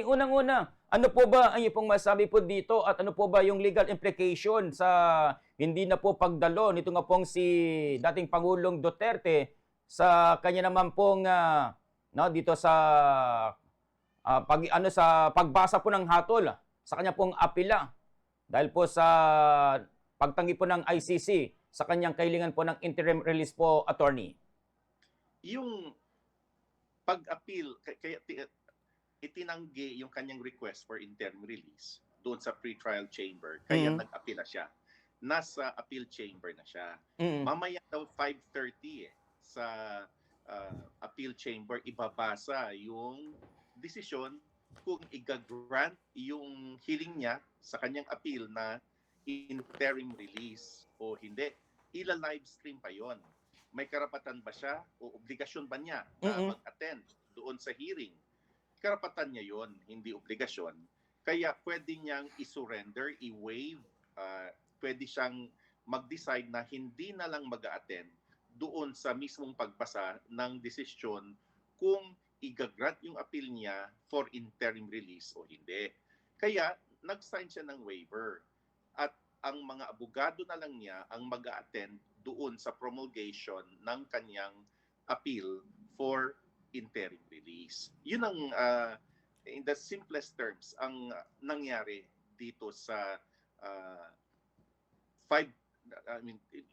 unang-una, ano po ba ang iyong pong masabi po dito at ano po ba yung legal implication sa hindi na po pagdalo nito nga pong si dating Pangulong Duterte sa kanya naman pong no, dito sa sa pagbasa po ng hatol sa kanya pong apela dahil po sa pagtanggi po ng ICC sa kanyang kahilingan po ng interim release po, attorney. Yung pag-appeal, kaya itinanggi yung kanyang request for interim release doon sa pre-trial chamber, kaya nag-appeal na siya. Nasa appeal chamber na siya. Mamaya daw 5:30 sa appeal chamber ibabasa yung desisyon kung i-grant yung hiling niya sa kanyang appeal na interim release o hindi. Ila-livestream pa yon. May karapatan ba siya o obligasyon ba niya na mag-attend doon sa hearing? Karapatan niya yon, hindi obligasyon. Kaya pwede niyang i-surrender, i-waive, pwede siyang mag-decide na hindi na lang mag-attend doon sa mismong pagbasa ng desisyon kung i-grant yung appeal niya for interim release o hindi. Kaya nag-sign siya ng waiver at ang mga abogado na lang niya ang mag-attend doon sa promulgation ng kanyang appeal for interim release. Yun ang, in the simplest terms, ang nangyari dito sa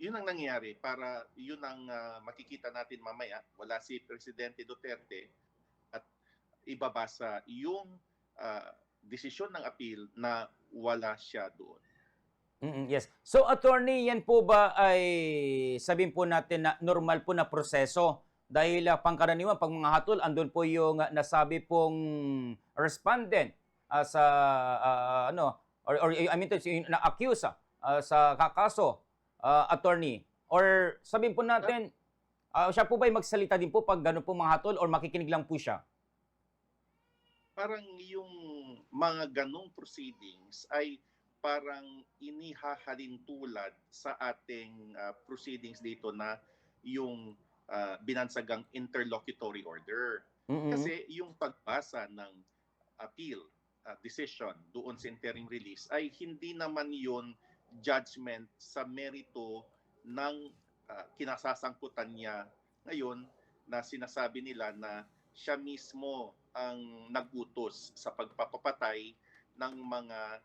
yun ang nangyari para yun ang makikita natin mamaya. Wala si Presidente Duterte at ibabasa yung desisyon ng appeal na wala siya doon. Yes. So, attorney, yan po ba ay sabihin po natin na normal po na proseso? Dahil pangkaraniwan, pag mga hatol, andun po yung nasabi pong respondent sa, or I mean, na-accuse sa kakaso, attorney. Or sabihin po natin, siya po ba ay magsalita din po pag gano'n po mga hatol or makikinig lang po siya? Parang yung mga ganong proceedings ay parang inihahalin tulad sa ating proceedings dito na yung binansagang interlocutory order. Kasi yung pagbasa ng appeal decision doon sa interim release ay hindi naman yun judgment sa merito ng kinasasangkutan niya ngayon na sinasabi nila na siya mismo ang nagutos sa pagpapatay ng mga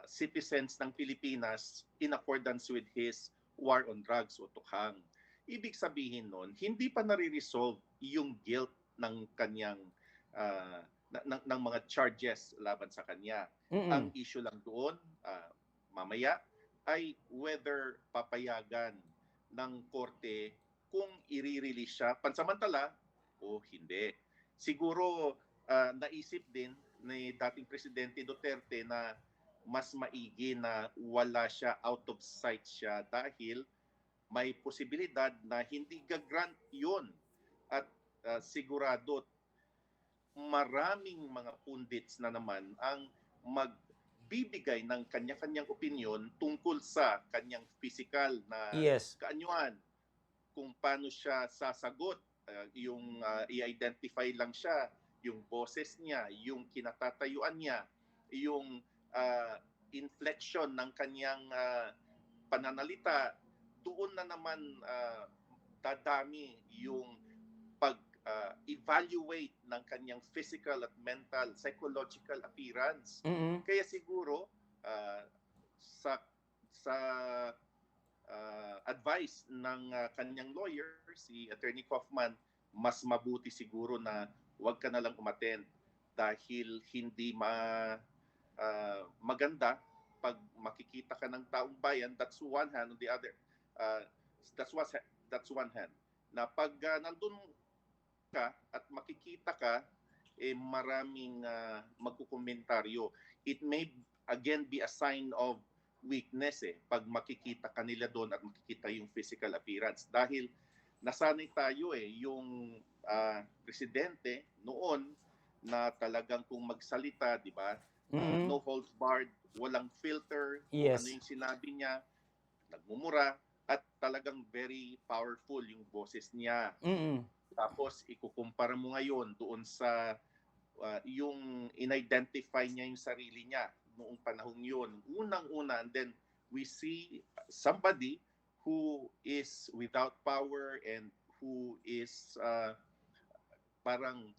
citizens ng Pilipinas in accordance with his war on drugs o tukhang. Ibig sabihin nun, hindi pa nare-resolve yung guilt ng kanyang ng mga charges laban sa kanya. Ang issue lang doon, mamaya, ay whether papayagan ng korte kung i-release siya pansamantala o hindi. Siguro naisip din ni dating Presidente Duterte na mas maigi na wala siya, out of sight siya dahil may posibilidad na hindi gagrant yun. At sigurado maraming mga pundits na naman ang magbibigay ng kanya-kanyang opinion tungkol sa kanyang physical na kaanyuan, kung paano siya sasagot, yung i-identify lang siya, yung boses niya, yung kinatatayuan niya, yung inflection ng kanyang pananalita, doon na naman dadami yung pag-evaluate ng kanyang physical at mental, psychological appearance. Kaya siguro sa advice ng kanyang lawyer, si Attorney Kaufman, mas mabuti siguro na huwag ka na lang umattend dahil hindi maganda pag makikita ka ng taong bayan. That's one hand. On the other, that's one hand. Na pag nandun ka at makikita ka, maraming magkukomentaryo. It may again be a sign of weakness pag makikita kanila doon at makikita yung physical appearance. Dahil nasanay tayo yung presidente noon na talagang kung magsalita, di ba? No holds barred, walang filter, kung ano yung sinabi niya, nagmumura, at talagang very powerful yung boses niya. Tapos ikukumpara mo ngayon doon sa yung in-identify niya yung sarili niya noong panahong yun. Unang-una, and then we see somebody who is without power and who is parang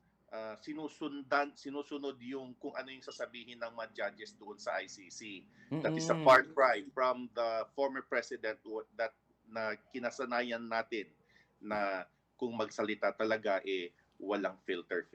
sinusunod yung kung ano yung sasabihin ng mga judges doon sa ICC. That is a far cry from the former president that na kinasanayan natin na kung magsalita talaga walang filter.